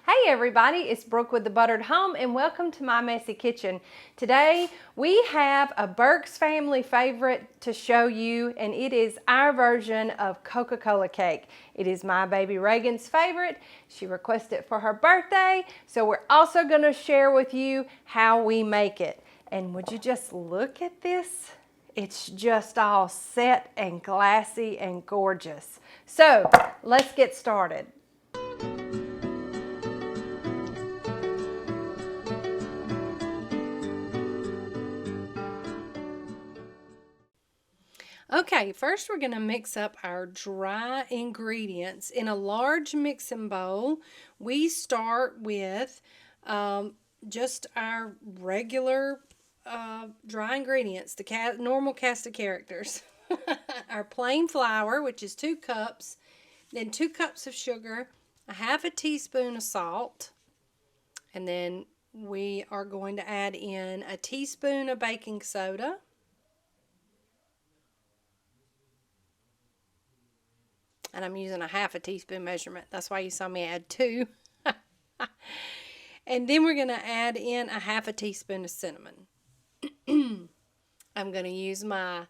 Hey everybody, it's Brooke with the Buttered Home and welcome to my messy kitchen. Today we have a Burke's family favorite to show you, and it is our version of Coca Cola cake. It is my baby Reagan's favorite. She requested it for her birthday, so we're also going to share with you how we make it. And would you just look at this? It's just all set and glassy and gorgeous. So let's get started. Okay, first we're going to mix up our dry ingredients. In a large mixing bowl, we start with just our regular dry ingredients, the normal cast of characters. Our plain flour, which is 2 cups, then 2 cups of sugar, a half a teaspoon of salt, and then we are going to add in a teaspoon of baking soda, and I'm using a half a teaspoon measurement. That's why you saw me add 2. And then we're going to add in a half a teaspoon of cinnamon. I'm going to use my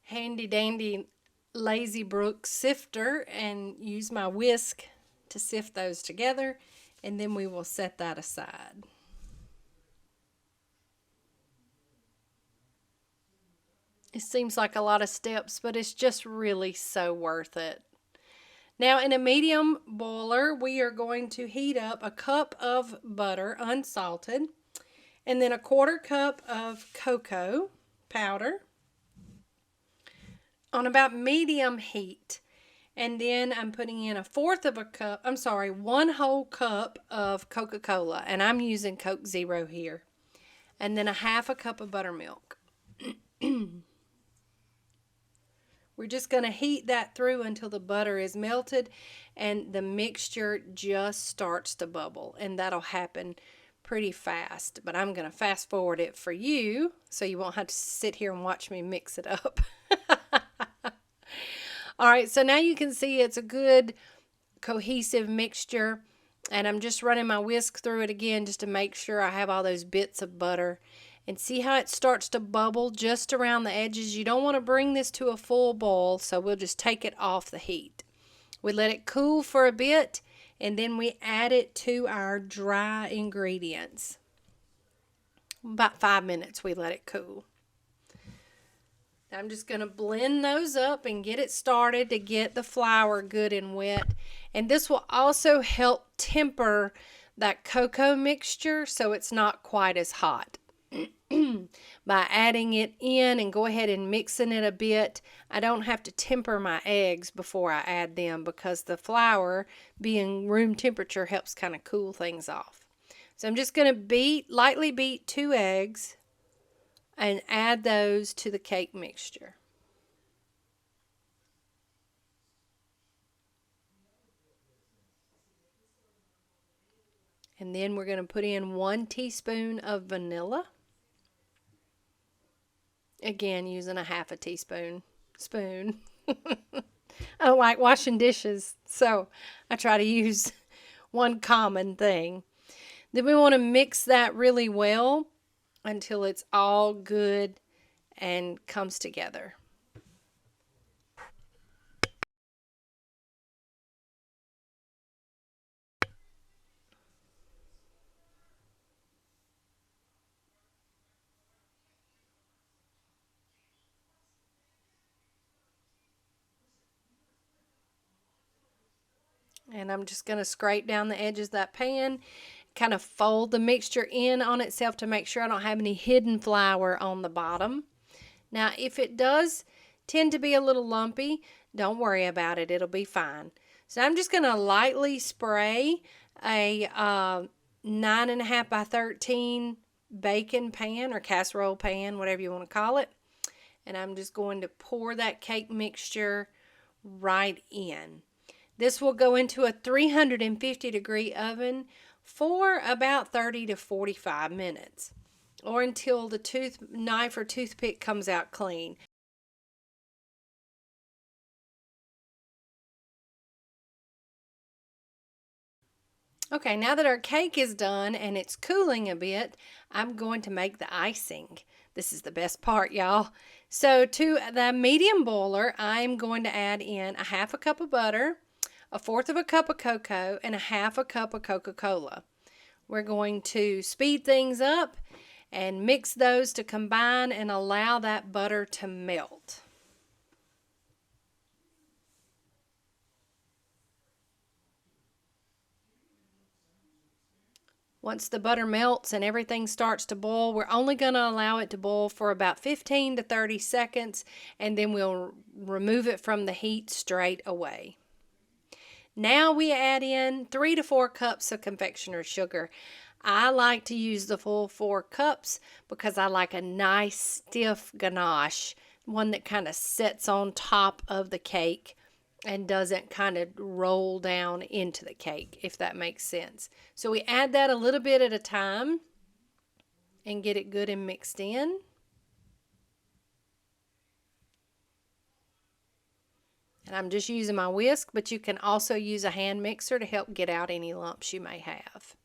handy dandy Lazy Brook sifter and use my whisk to sift those together, and then we will set that aside. It seems like a lot of steps, but it's just really so worth it. Now in a medium boiler, we are going to heat up a cup of butter, unsalted, and then a 1/4 cup of cocoa powder on about medium heat. And then I'm putting in 1 whole cup of Coca Cola, and I'm using Coke Zero here. And then a half a cup of buttermilk. We're just going to heat that through until the butter is melted and the mixture just starts to bubble, and that'll happen pretty fast. But I'm going to fast forward it for you so you won't have to sit here and watch me mix it up. All right, so now you can see it's a good cohesive mixture, and I'm just running my whisk through it again just to make sure I have all those bits of butter. And see how it starts to bubble just around the edges? You don't want to bring this to a full boil, so we'll just take it off the heat. We let it cool for a bit, and then we add it to our dry ingredients. About 5 minutes we let it cool. I'm just going to blend those up and get it started to get the flour good and wet. And this will also help temper that cocoa mixture so it's not quite as hot. By adding it in and go ahead and mixing it a bit, I don't have to temper my eggs before I add them because the flour being room temperature helps kind of cool things off. So I'm just going to lightly beat 2 eggs and add those to the cake mixture. And then we're going to put in 1 teaspoon of vanilla. Again, using a half a teaspoon spoon. I don't like washing dishes, so I try to use one common thing. Then we want to mix that really well until it's all good and comes together. And I'm just going to scrape down the edges of that pan, kind of fold the mixture in on itself to make sure I don't have any hidden flour on the bottom. Now, if it does tend to be a little lumpy, don't worry about it. It'll be fine. So I'm just going to lightly spray a 9.5 by 13 baking pan or casserole pan, whatever you want to call it. And I'm just going to pour that cake mixture right in. This will go into a 350-degree oven for about 30 to 45 minutes, or until the knife or toothpick comes out clean. Okay, now that our cake is done and it's cooling a bit, I'm going to make the icing. This is the best part, y'all. So to the medium boiler, I'm going to add in a half a cup of butter, a fourth of a cup of cocoa, and a half a cup of Coca Cola. We're going to speed things up and mix those to combine and allow that butter to melt. Once the butter melts and everything starts to boil, we're only going to allow it to boil for about 15 to 30 seconds, and then we'll remove it from the heat straight away. Now we add in 3 to 4 cups of confectioner's sugar. I like to use the full 4 cups because I like a nice stiff ganache, one that kind of sits on top of the cake and doesn't kind of roll down into the cake, if that makes sense. So we add that a little bit at a time and get it good and mixed in. And I'm just using my whisk, but you can also use a hand mixer to help get out any lumps you may have.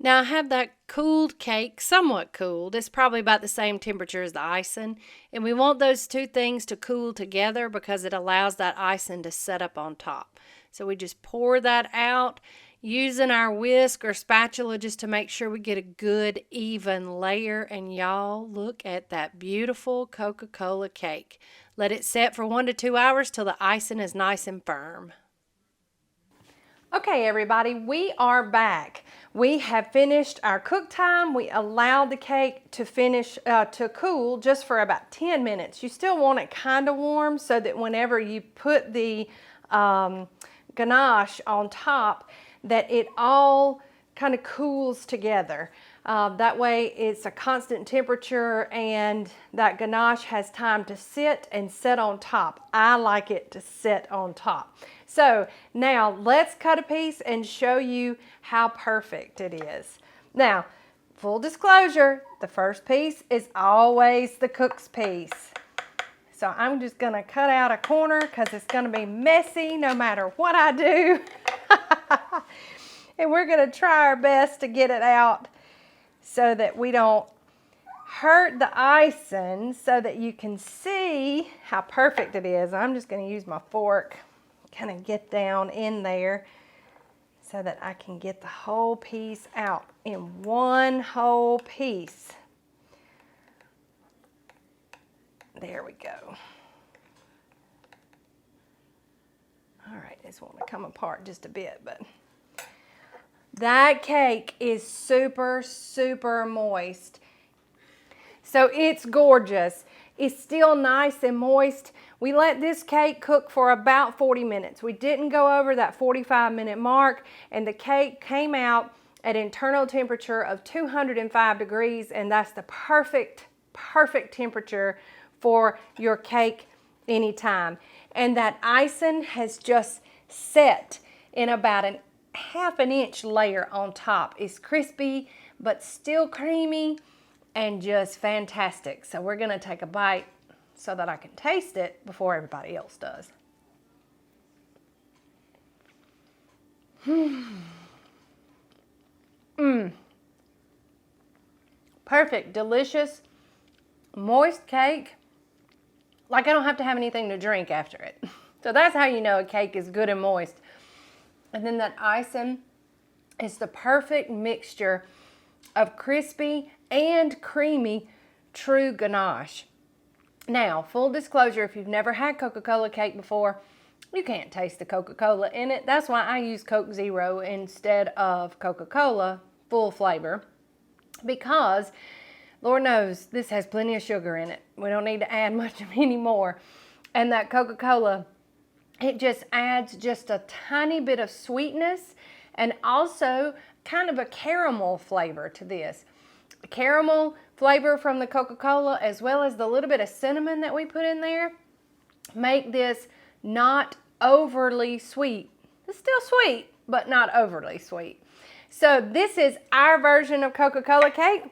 Now I have that cooled cake, somewhat cooled. It's probably about the same temperature as the icing. And we want those two things to cool together because it allows that icing to set up on top. So we just pour that out using our whisk or spatula just to make sure we get a good even layer. And y'all, look at that beautiful Coca Cola cake. Let it set for 1 to 2 hours till the icing is nice and firm. Okay, everybody, we are back. We have finished our cook time. We allowed the cake to to cool just for about 10 minutes. You still want it kind of warm so that whenever you put the ganache on top, that it all kind of cools together. That way it's a constant temperature and that ganache has time to sit and set on top. I like it to sit on top. So now let's cut a piece and show you how perfect it is. Now, full disclosure, the first piece is always the cook's piece. So I'm just gonna cut out a corner because it's gonna be messy no matter what I do. And we're gonna try our best to get it out so that we don't hurt the icing, so that you can see how perfect it is. I'm just gonna use my fork, kind of get down in there so that I can get the whole piece out in one whole piece. There we go. All right, this won't come apart just a bit, but that cake is super, super moist. So it's gorgeous. It's still nice and moist. We let this cake cook for about 40 minutes. We didn't go over that 45-minute mark, and the cake came out at internal temperature of 205 degrees, and that's the perfect temperature for your cake anytime. And that icing has just set in about a half an inch layer on top. It's crispy, but still creamy and just fantastic. So we're gonna take a bite so that I can taste it before everybody else does. Perfect, delicious, moist cake. Like I don't have to have anything to drink after it. So that's how you know a cake is good and moist. And then that icing is the perfect mixture of crispy and creamy true ganache. Now, full disclosure, if you've never had Coca Cola cake before, you can't taste the Coca-Cola in it. That's why I use Coke Zero instead of Coca-Cola full flavor, because Lord knows this has plenty of sugar in it. We don't need to add much anymore. And that Coca-Cola, it just adds just a tiny bit of sweetness and also kind of a caramel flavor to this. The caramel flavor from the Coca-Cola, as well as the little bit of cinnamon that we put in there, make this not overly sweet. It's still sweet, but not overly sweet. So this is our version of Coca Cola cake.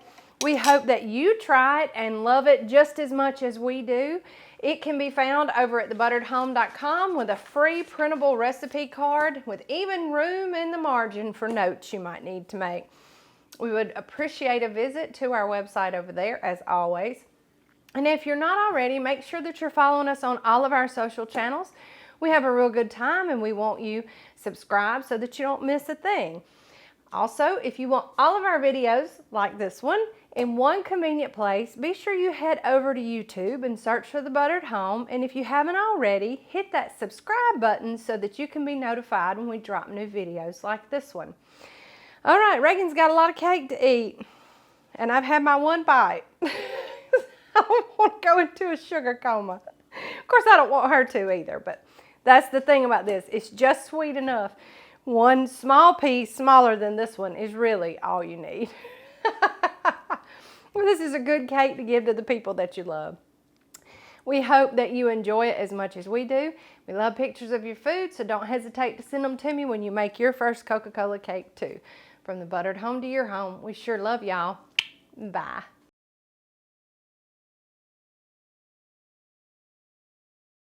We hope that you try it and love it just as much as we do. It can be found over at thebutteredhome.com with a free printable recipe card with even room in the margin for notes you might need to make. We would appreciate a visit to our website over there, as always. And if you're not already, make sure that you're following us on all of our social channels. We have a real good time, and we want you subscribed so that you don't miss a thing. Also, if you want all of our videos, like this one, in one convenient place, be sure you head over to YouTube and search for The Buttered Home. And if you haven't already, hit that subscribe button so that you can be notified when we drop new videos like this one. All right, Reagan's got a lot of cake to eat, and I've had my one bite. I don't want to go into a sugar coma. Of course, I don't want her to either, but that's the thing about this. It's just sweet enough. One small piece, smaller than this one, is really all you need. This is a good cake to give to the people that you love. We hope that you enjoy it as much as we do. We love pictures of your food, so don't hesitate to send them to me when you make your first Coca Cola cake too. From the buttered home to your home, we sure love y'all. Bye.